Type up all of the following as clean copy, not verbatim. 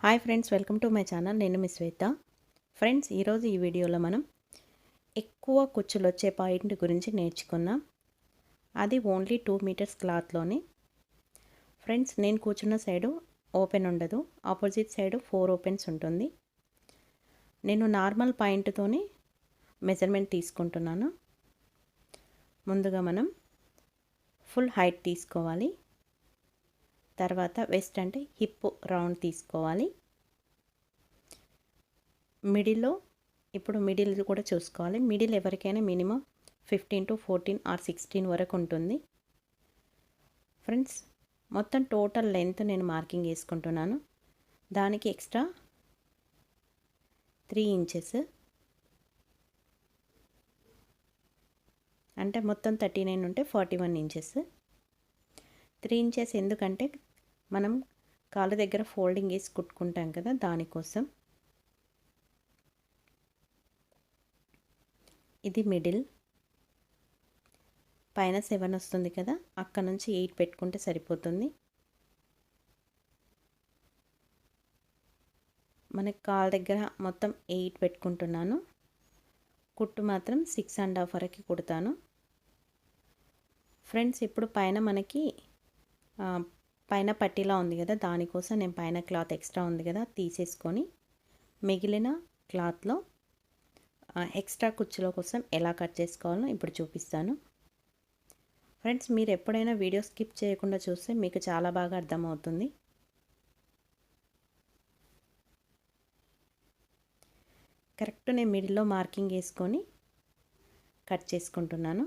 Hi friends, welcome to my channel. నేను మీ శ్వేత. Friends, ఈరోజు ఈ వీడియోలో మనం ఎక్కువ కుచ్చులు వచ్చే పాయింట్ గురించి నేర్చుకుందాం. అది ఓన్లీ 2 మీటర్స్ క్లాత్లోనే. ఫ్రెండ్స్, నేను కూర్చున్న సైడు ఓపెన్ ఉండదు, ఆపోజిట్ సైడు 4 ఓపెన్స్ ఉంటుంది. నేను నార్మల్ పాయింట్తోనే మెజర్మెంట్ తీసుకుంటున్నాను. ముందుగా మనం ఫుల్ హైట్ తీసుకోవాలి. తర్వాత వెస్ట్ అంటే హిప్ రౌండ్ తీసుకోవాలి. మిడిల్లో ఇప్పుడు మిడిల్ కూడా చూసుకోవాలి. మిడిల్ ఎవరికైనా మినిమం 15 to 14 ఆర్ 16 వరకు ఉంటుంది. ఫ్రెండ్స్, మొత్తం టోటల్ లెంత్ నేను మార్కింగ్ వేసుకుంటున్నాను. దానికి ఎక్స్ట్రా 3 ఇంచెస్ అంటే మొత్తం 39 ఉంటే 41 ఇంచెస్. 3 ఇంచెస్ ఎందుకంటే మనం కాళ్ళ దగ్గర ఫోల్డింగ్ వేసి కుట్టుకుంటాం కదా, దానికోసం. ఇది మిడిల్, పైన 7 వస్తుంది కదా, అక్కడ నుంచి 8 పెట్టుకుంటే సరిపోతుంది. మనకి కాళ్ళ దగ్గర మొత్తం 8 పెట్టుకుంటున్నాను. కుట్టు మాత్రం 6.5 వరకు కుడతాను. ఫ్రెండ్స్, ఇప్పుడు పైన మనకి పైన పట్టీలా ఉంది కదా, దానికోసం నేను పైన క్లాత్ ఎక్స్ట్రా ఉంది కదా తీసేసుకొని మిగిలిన క్లాత్లో ఎక్స్ట్రా కుచ్చుల కోసం ఎలా కట్ చేసుకోవాలో ఇప్పుడు చూపిస్తాను. ఫ్రెండ్స్, మీరు ఎప్పుడైనా వీడియో స్కిప్ చేయకుండా చూస్తే మీకు చాలా బాగా అర్థమవుతుంది. కరెక్ట్ నేను మిడిల్లో మార్కింగ్ వేసుకొని కట్ చేసుకుంటున్నాను.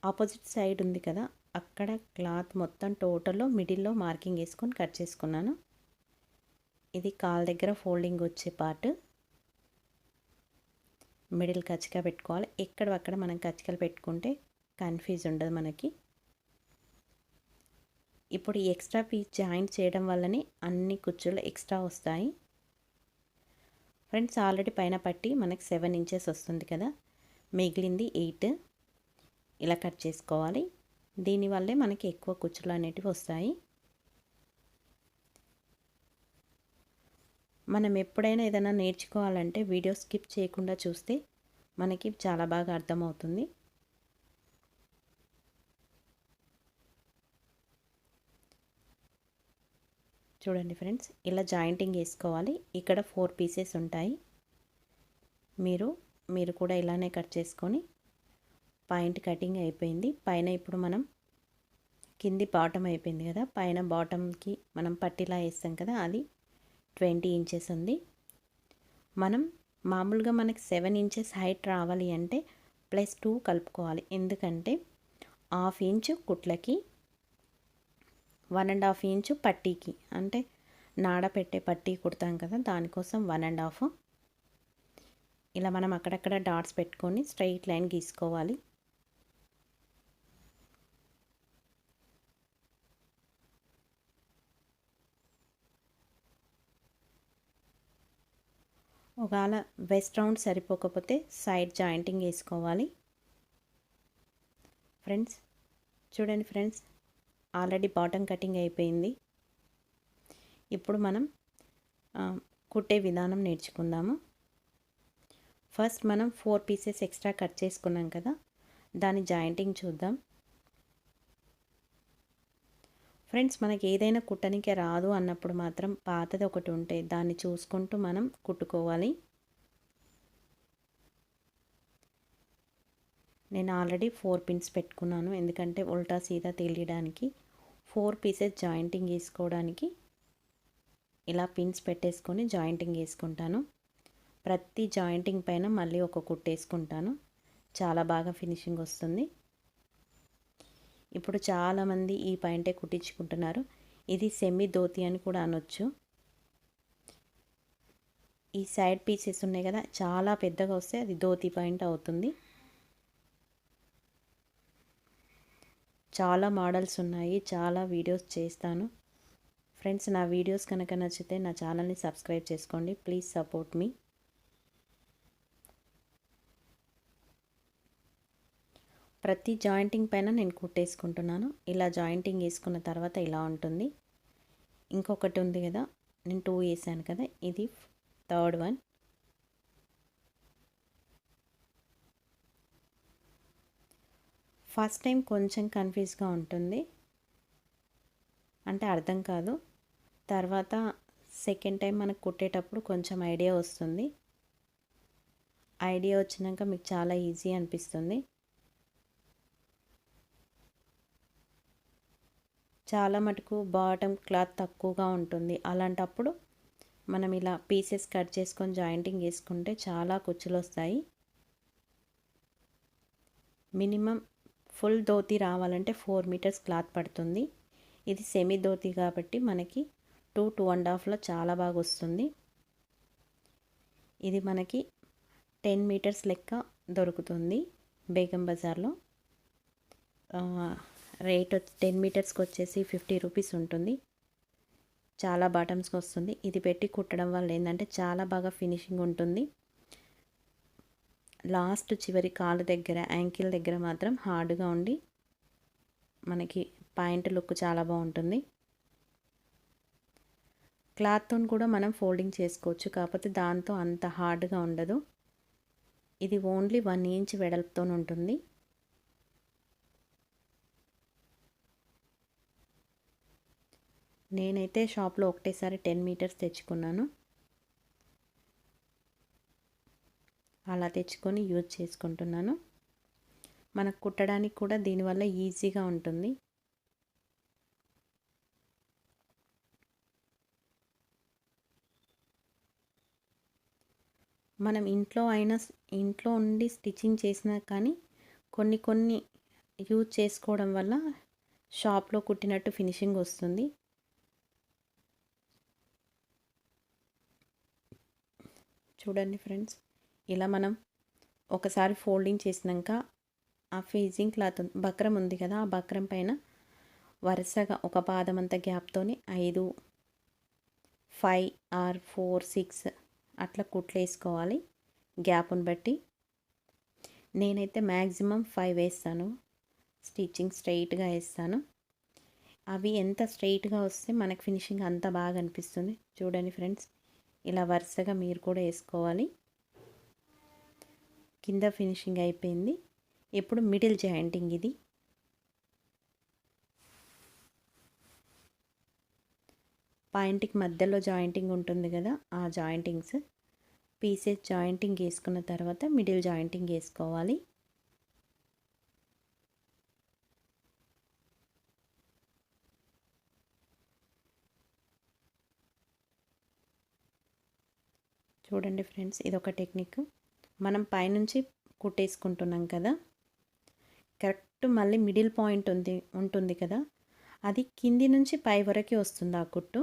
ఆపోజిట్ సైడ్ ఉంది కదా, అక్కడ క్లాత్ మొత్తం టోటల్లో మిడిల్లో మార్కింగ్ వేసుకొని కట్ చేసుకున్నాను. ఇది కాళ్ళ దగ్గర ఫోల్డింగ్ వచ్చే పార్ట్. మిడిల్ కచ్చిగా పెట్టుకోవాలి. ఎక్కడక్కడ మనం కచ్చికలు పెట్టుకుంటే కన్ఫ్యూజ్ ఉండదు మనకి. ఇప్పుడు ఈ ఎక్స్ట్రా పీస్ జాయింట్ చేయడం వల్లనే అన్ని కుచ్చులు ఎక్స్ట్రా వస్తాయి. ఫ్రెండ్స్, ఆల్రెడీ పైన పట్టి మనకి 7 ఇంచెస్ వస్తుంది కదా, మిగిలింది 8 ఇలా కట్ చేసుకోవాలి. దీనివల్లే మనకి ఎక్కువ కుచ్చులు అనేటివి వస్తాయి. మనం ఎప్పుడైనా ఏదైనా నేర్చుకోవాలంటే వీడియో స్కిప్ చేయకుండా చూస్తే మనకి చాలా బాగా అర్థమవుతుంది. చూడండి ఫ్రెండ్స్, ఇలా జాయింటింగ్ వేసుకోవాలి. ఇక్కడ 4 పీసెస్ ఉంటాయి. మీరు కూడా ఇలానే కట్ చేసుకొని పాయింట్ కటింగ్ అయిపోయింది. పైన ఇప్పుడు మనం కింది బాటమ్ అయిపోయింది కదా, పైన బాటమ్కి మనం పట్టిలా వేస్తాం కదా, అది 20 ఇంచెస్ ఉంది. మనం మామూలుగా మనకి 7 ఇంచెస్ హైట్ రావాలి అంటే +2 కలుపుకోవాలి. ఎందుకంటే 1/2 ఇంచు కుట్లకి, 1.5 ఇంచు పట్టీకి, అంటే నాడ పెట్టే పట్టీ కుడతాం కదా, దానికోసం 1.5. ఇలా మనం అక్కడక్కడ డాట్స్ పెట్టుకొని స్ట్రైట్ లైన్ గీసుకోవాలి. ఒకవేళ వెస్ట్ రౌండ్ సరిపోకపోతే సైడ్ జాయింటింగ్ వేసుకోవాలి. ఫ్రెండ్స్, చూడండి ఫ్రెండ్స్, ఆల్రెడీ బాటమ్ కటింగ్ అయిపోయింది. ఇప్పుడు మనం కుట్టే విధానం నేర్చుకుందాము. ఫస్ట్ మనం 4 పీసెస్ ఎక్స్ట్రా కట్ చేసుకున్నాం కదా, దాని జాయింటింగ్ చూద్దాం. ఫ్రెండ్స్, మనకి ఏదైనా కుట్టనికే రాదు అన్నప్పుడు మాత్రం పాతది ఒకటి ఉంటే దాన్ని చూసుకుంటూ మనం కుట్టుకోవాలి. నేను ఆల్రెడీ 4 పిన్స్ పెట్టుకున్నాను, ఎందుకంటే ఉల్టా సీదా తెలియడానికి. 4 పీసెస్ జాయింటింగ్ వేసుకోవడానికి ఇలా పిన్స్ పెట్టేసుకొని జాయింటింగ్ వేసుకుంటాను. ప్రతి జాయింటింగ్ పైన మళ్ళీ ఒక కుట్టేసుకుంటాను. చాలా బాగా ఫినిషింగ్ వస్తుంది. ఇప్పుడు చాలామంది ఈ పాయింటే కుట్టించుకుంటున్నారు. ఇది సెమీ ధోతి అని కూడా అనొచ్చు. ఈ సైడ్ పీసెస్ ఉన్నాయి కదా, చాలా పెద్దగా వస్తే అది ధోతి పాయింట్ అవుతుంది. చాలా మోడల్స్ ఉన్నాయి, చాలా వీడియోస్ చేస్తాను. ఫ్రెండ్స్, నా వీడియోస్ కనుక నచ్చితే నా ఛానల్ని సబ్స్క్రైబ్ చేసుకోండి. ప్లీజ్ సపోర్ట్ మీ. ప్రతి జాయింటింగ్ పైన నేను కుట్టేసుకుంటున్నాను. ఇలా జాయింటింగ్ వేసుకున్న తర్వాత ఇలా ఉంటుంది. ఇంకొకటి ఉంది కదా, నేను 2 వేసాను కదా, ఇది థర్డ్ వన్. ఫస్ట్ టైం కొంచెం కన్ఫ్యూజ్గా ఉంటుంది, అంటే అర్థం కాదు. తర్వాత సెకండ్ టైం మనకు కుట్టేటప్పుడు కొంచెం ఐడియా వస్తుంది. ఐడియా వచ్చినాక మీకు చాలా ఈజీ అనిపిస్తుంది. చాలా మటుకు బాటమ్ క్లాత్ తక్కువగా ఉంటుంది. అలాంటప్పుడు మనం ఇలా పీసెస్ కట్ చేసుకొని జాయింటింగ్ వేసుకుంటే చాలా కుచ్చులు వస్తాయి. మినిమం ఫుల్ ధోతి రావాలంటే 4 మీటర్స్ క్లాత్ పడుతుంది. ఇది సెమీ ధోతి కాబట్టి మనకి 2.5లో చాలా బాగా వస్తుంది. ఇది మనకి 10 మీటర్స్ లెక్క దొరుకుతుంది బేగం బజార్లో. రేట్ 10 మీటర్స్కి వచ్చేసి 50 రూపీస్ ఉంటుంది. చాలా బాటమ్స్కి వస్తుంది. ఇది పెట్టి కుట్టడం వల్ల ఏంటంటే చాలా బాగా ఫినిషింగ్ ఉంటుంది. లాస్ట్ చివరి కాలు దగ్గర, యాంకిల్ దగ్గర మాత్రం హార్డ్గా ఉండి మనకి పాయింట్ లుక్ చాలా బాగుంటుంది. క్లాత్తో కూడా మనం ఫోల్డింగ్ చేసుకోవచ్చు, కాకపోతే దాంతో అంత హార్డ్గా ఉండదు. ఇది ఓన్లీ 1 ఇంచ్ వెడల్పుతో ఉంటుంది. నేనైతే షాప్లో ఒకటేసారి 10 మీటర్స్ తెచ్చుకున్నాను. అలా తెచ్చుకొని యూజ్ చేసుకుంటున్నాను. మనకు కుట్టడానికి కూడా దీనివల్ల ఈజీగా ఉంటుంది. మనం ఇంట్లో ఉండి స్టిచ్చింగ్ చేసినా కానీ కొన్ని యూజ్ చేసుకోవడం వల్ల షాప్లో కుట్టినట్టు ఫినిషింగ్ వస్తుంది. చూడండి ఫ్రెండ్స్, ఇలా మనం ఒకసారి ఫోల్డింగ్ చేసినాక ఆ ఫేజింగ్ క్లాత్ బక్రం ఉంది కదా, ఆ బక్రం పైన వరుసగా ఒక పాదం అంత గ్యాప్తోని 5, 5 ఆర్ 4, 6 అట్లా కుట్లు వేసుకోవాలి గ్యాప్ని బట్టి. నేనైతే మ్యాక్సిమం 5 వేస్తాను. స్టిచ్చింగ్ స్ట్రైట్గా వేస్తాను. అవి ఎంత స్ట్రైట్గా వస్తే మనకు ఫినిషింగ్ అంత బాగా అనిపిస్తుంది. చూడండి ఫ్రెండ్స్, ఇలా వరుసగా మీరు కూడా వేసుకోవాలి. కింద ఫినిషింగ్ అయిపోయింది. ఇప్పుడు మిడిల్ జాయింటింగ్. ఇది పాయింట్కి మధ్యలో జాయింటింగ్ ఉంటుంది కదా, ఆ జాయింటింగ్స్ పీసెస్ జాయింటింగ్ వేసుకున్న తర్వాత మిడిల్ జాయింటింగ్ వేసుకోవాలి. చూడండి ఫ్రెండ్స్, ఇదొక టెక్నిక్. మనం పైనుంచి కుట్టేసుకుంటున్నాం కదా, కరెక్ట్ మళ్ళీ మిడిల్ పాయింట్ ఉంటుంది కదా, అది కింది నుంచి పై వరకే వస్తుంది ఆ కుట్టు.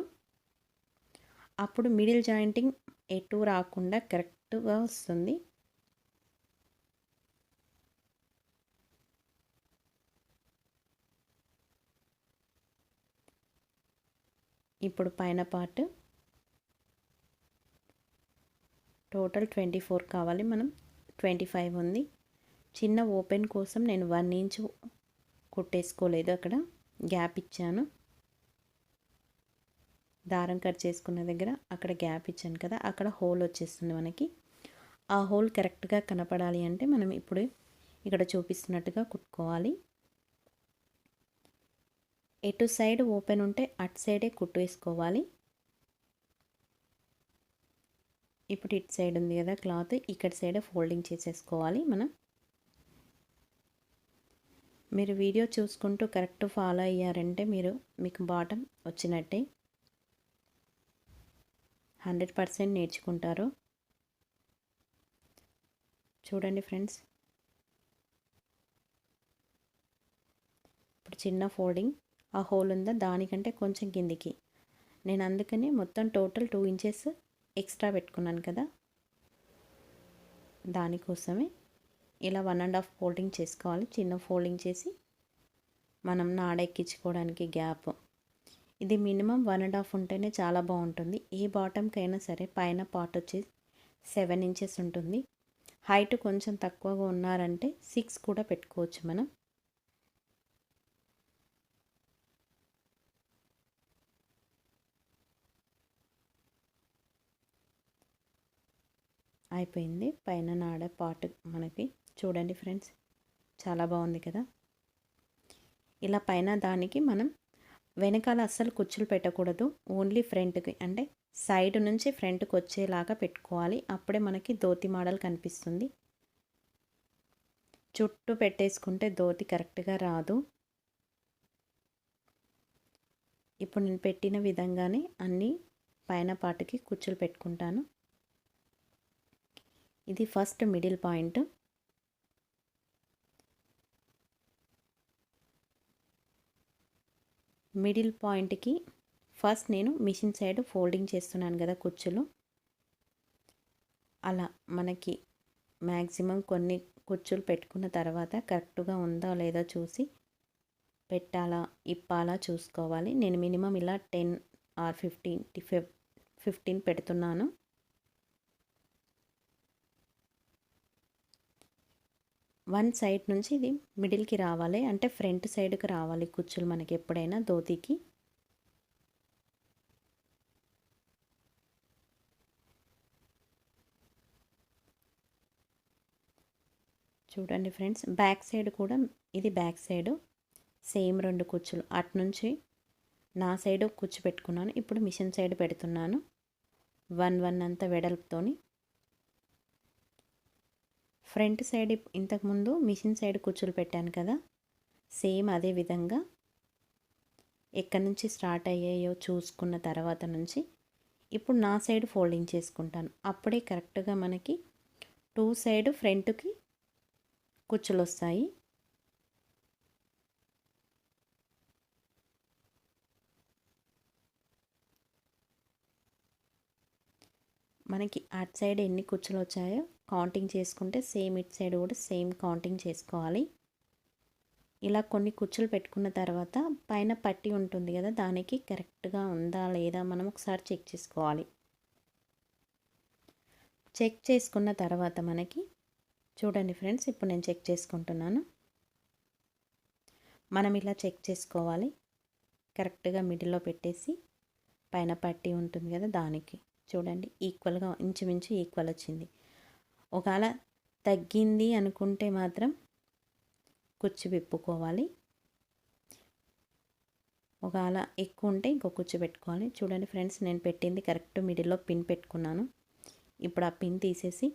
అప్పుడు మిడిల్ జాయింటింగ్ ఎటు రాకుండా కరెక్ట్గా వస్తుంది. ఇప్పుడు పైన పార్ట్ టోటల్ 24 కావాలి, మనం 25 ఉంది. చిన్న ఓపెన్ కోసం నేను 1 ఇంచ్ కుట్టేసుకోలేదు, అక్కడ గ్యాప్ ఇచ్చాను. దారం కట్ చేసుకున్న దగ్గర అక్కడ గ్యాప్ ఇచ్చాను కదా, అక్కడ హోల్ వచ్చేస్తుంది మనకి. ఆ హోల్ కరెక్ట్గా కనపడాలి అంటే మనం ఇప్పుడు ఇక్కడ చూపిస్తున్నట్టుగా కుట్టుకోవాలి. ఎటు సైడ్ ఓపెన్ ఉంటే అటు సైడే కుట్టు వేసుకోవాలి. ఇప్పుడు ఇటు సైడ్ ఉంది కదా క్లాత్, ఇక్కడ సైడే ఫోల్డింగ్ చేసేసుకోవాలి మనం. మీరు వీడియో చూసుకుంటూ కరెక్ట్ ఫాలో అయ్యారంటే మీకు బాటమ్ వచ్చినట్టే. 100% నేర్చుకుంటారు. చూడండి ఫ్రెండ్స్, ఇప్పుడు చిన్న ఫోల్డింగ్, ఆ హోల్ ఉందా దానికంటే కొంచెం కిందికి, నేను అందుకని మొత్తం టోటల్ 2 ఇంచెస్ ఎక్స్ట్రా పెట్టుకున్నాను కదా, దానికోసమే ఇలా 1.5 ఫోల్డింగ్ చేసుకోవాలి. చిన్న ఫోల్డింగ్ చేసి మనం నాడ ఎక్కించుకోవడానికి గ్యాప్, ఇది మినిమం 1.5 ఉంటేనే చాలా బాగుంటుంది. ఏ బాటమ్కైనా సరే పైన పార్ట్ వచ్చేసి 7 ఇంచెస్ ఉంటుంది. హైట్ కొంచెం తక్కువగా ఉన్నారంటే 6 కూడా పెట్టుకోవచ్చు మనం. అయిపోయింది. పైన నాడ పార్ట్ మనకి చూడండి ఫ్రెండ్స్, చాలా బాగుంది కదా. ఇలా పైన దానికి మనం వెనకాల అస్సలు కుచ్చులు పెట్టకూడదు, ఓన్లీ ఫ్రంట్కి అంటే సైడ్ నుంచి ఫ్రంట్కి వచ్చేలాగా పెట్టుకోవాలి. అప్పుడే మనకి ధోతి మోడల్ కనిపిస్తుంది. చుట్టూ పెట్టేసుకుంటే ధోతి కరెక్ట్గా రాదు. ఇప్పుడు నేను పెట్టిన విధంగానే అన్నీ పైన పాటుకి కుచ్చులు పెట్టుకుంటాను. ఇది ఫస్ట్ మిడిల్ పాయింట్. మిడిల్ పాయింట్కి ఫస్ట్ నేను మిషన్ సైడ్ ఫోల్డింగ్ చేస్తున్నాను కదా కుచ్చులు. అలా మనకి మ్యాక్సిమం కొన్ని కుచ్చులు పెట్టుకున్న తర్వాత కరెక్ట్గా ఉందా లేదా చూసి పెట్టాలా ఇప్పాలా చూసుకోవాలి. నేను మినిమం ఇలా 10 ఆర్ 15 పెడుతున్నాను. వన్ సైడ్ నుంచి ఇది మిడిల్కి రావాలి, అంటే ఫ్రంట్ సైడ్కి రావాలి కుచ్చులు మనకి ఎప్పుడైనా ధోతికి. చూడండి ఫ్రెండ్స్, బ్యాక్ సైడ్ కూడా ఇది బ్యాక్ సైడ్ సేమ్ 2 కుచ్చులు అటు నుంచి నా సైడ్ కుచ్చు పెట్టుకున్నాను. ఇప్పుడు మిషన్ సైడ్ పెడుతున్నాను 1 అంత వెడల్పుతోని. ఫ్రంట్ సైడ్ ఇంతకుముందు మిషన్ సైడ్ కుచ్చులు పెట్టాను కదా, సేమ్ అదే విధంగా ఎక్కడి నుంచి స్టార్ట్ అయ్యాయో చూసుకున్న తర్వాత నుంచి ఇప్పుడు నా సైడ్ ఫోల్డింగ్ చేసుకుంటాను. అప్పుడే కరెక్ట్గా మనకి 2 సైడ్ ఫ్రంట్కి కుచ్చులు వస్తాయి. మనకి అటు సైడ్ ఎన్ని కుచ్చులు వచ్చాయో కౌంటింగ్ చేసుకుంటే సేమ్ ఇటు సైడ్ కూడా సేమ్ కౌంటింగ్ చేసుకోవాలి. ఇలా కొన్ని కుచ్చులు పెట్టుకున్న తర్వాత పైన పట్టి ఉంటుంది కదా, దానికి కరెక్ట్గా ఉందా లేదా మనం ఒకసారి చెక్ చేసుకోవాలి. చెక్ చేసుకున్న తర్వాత మనకి చూడండి ఫ్రెండ్స్, ఇప్పుడు నేను చెక్ చేసుకుంటున్నాను. మనం ఇలా చెక్ చేసుకోవాలి. కరెక్ట్గా మిడిల్లో పెట్టేసి పైన పట్టి ఉంటుంది కదా, దానికి చూడండి ఈక్వల్గా ఇంచుమించు ఈక్వల్ వచ్చింది. ఒకవేళ తగ్గింది అనుకుంటే మాత్రం కుచ్చు విప్పుకోవాలి. ఒకవేళ ఎక్కువ ఉంటే ఇంకో కుచ్చు పెట్టుకోవాలి. చూడండి ఫ్రెండ్స్, నేను పెట్టింది కరెక్ట్ మిడిల్లో పిన్ పెట్టుకున్నాను. ఇప్పుడు ఆ పిన్ తీసేసి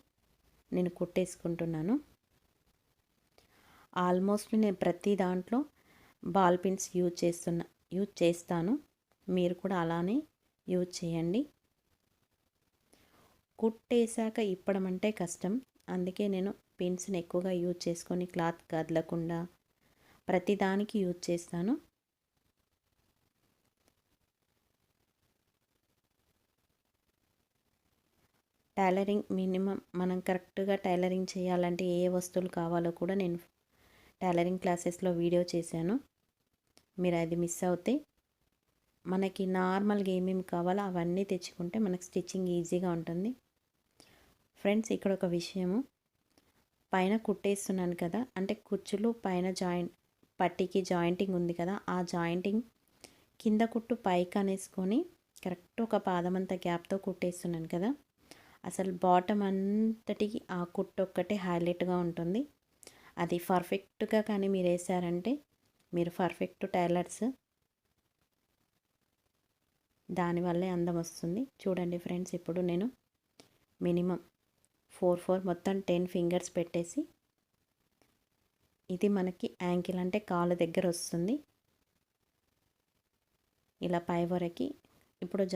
నేను కుట్టేసుకుంటున్నాను. ఆల్మోస్ట్ నేను ప్రతి దాంట్లో బాల్ పిన్స్ యూజ్ చేస్తాను. మీరు కూడా అలానే యూజ్ చేయండి. కుట్టేశాక ఇప్పడం అంటే కష్టం, అందుకే నేను పిన్స్ని ఎక్కువగా యూజ్ చేసుకొని క్లాత్ కదలకుండా ప్రతిదానికి యూజ్ చేస్తాను. టైలరింగ్ మినిమం మనం కరెక్ట్గా టైలరింగ్ చేయాలంటే ఏ వస్తువులు కావాలో కూడా నేను టైలరింగ్ క్లాసెస్లో వీడియో చేశాను. మీరు అది మిస్ అవుతే మనకి నార్మల్గా ఏమేమి కావాలో అవన్నీ తెచ్చుకుంటే మనకు స్టిచ్చింగ్ ఈజీగా ఉంటుంది. ఫ్రెండ్స్, ఇక్కడ ఒక విషయము, పైన కుట్టేస్తున్నాను కదా, అంటే కుచ్చులు పైన పట్టీకి జాయింటింగ్ ఉంది కదా, ఆ జాయింటింగ్ కింద కుట్టు పైకి అనేసుకొని కరెక్ట్ ఒక పాదమంత గ్యాప్తో కుట్టేస్తున్నాను కదా, అసలు బాటమ్ అంతటికి ఆ కుట్టు ఒక్కటే హైలైట్గా ఉంటుంది. అది పర్ఫెక్ట్గా కానీ మీరు వేసారంటే మీరు పర్ఫెక్ట్ టైలర్స్. దానివల్లే అందం వస్తుంది. చూడండి ఫ్రెండ్స్, ఇప్పుడు నేను మినిమం 4 మొత్తం 10 ఫింగర్స్ పెట్టేసి, ఇది మనకి యాంకిల్ అంటే కాలు దగ్గర వస్తుంది. ఇలా పై వరకు ఇప్పుడు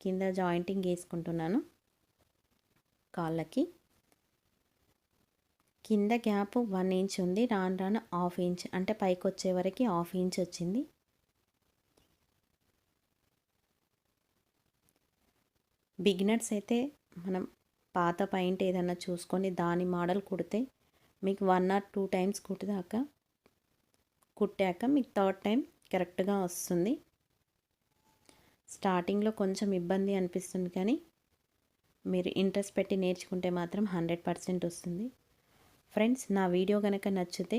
కింద జాయింటింగ్ వేసుకుంటున్నాను. కాళ్ళకి కింద గ్యాప్ 1 ఇంచ్ ఉంది, రాను రాను 1/2 ఇంచ్ అంటే పైకి వచ్చే వరకు 1/2 ఇంచ్ వచ్చింది. బిగినర్స్ అయితే మనం పాత పాయింట్ ఏదన్నా చూసుకొని దాని మోడల్ కుడితే మీకు 1 ఆర్ 2 టైమ్స్ కుట్టాక మీకు థర్డ్ టైం కరెక్ట్గా వస్తుంది. స్టార్టింగ్లో కొంచెం ఇబ్బంది అనిపిస్తుంది, కానీ మీరు ఇంట్రెస్ట్ పెట్టి నేర్చుకుంటే మాత్రం 100% వస్తుంది. ఫ్రెండ్స్, నా వీడియో కనుక నచ్చితే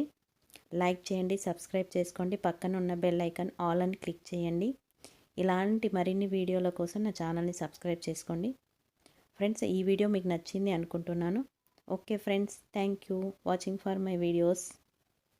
లైక్ చేయండి, సబ్స్క్రైబ్ చేసుకోండి, పక్కన ఉన్న బెల్ ఐకాన్ ఆల్ అని క్లిక్ చేయండి. ఇలాంటి మరిన్ని వీడియోల కోసం నా ఛానల్ని సబ్స్క్రైబ్ చేసుకోండి. ఫ్రెండ్స్ ఈ వీడియో మీకు నచ్చింది అనుకుంటున్నాను. Okay friends, thank you watching for my videos.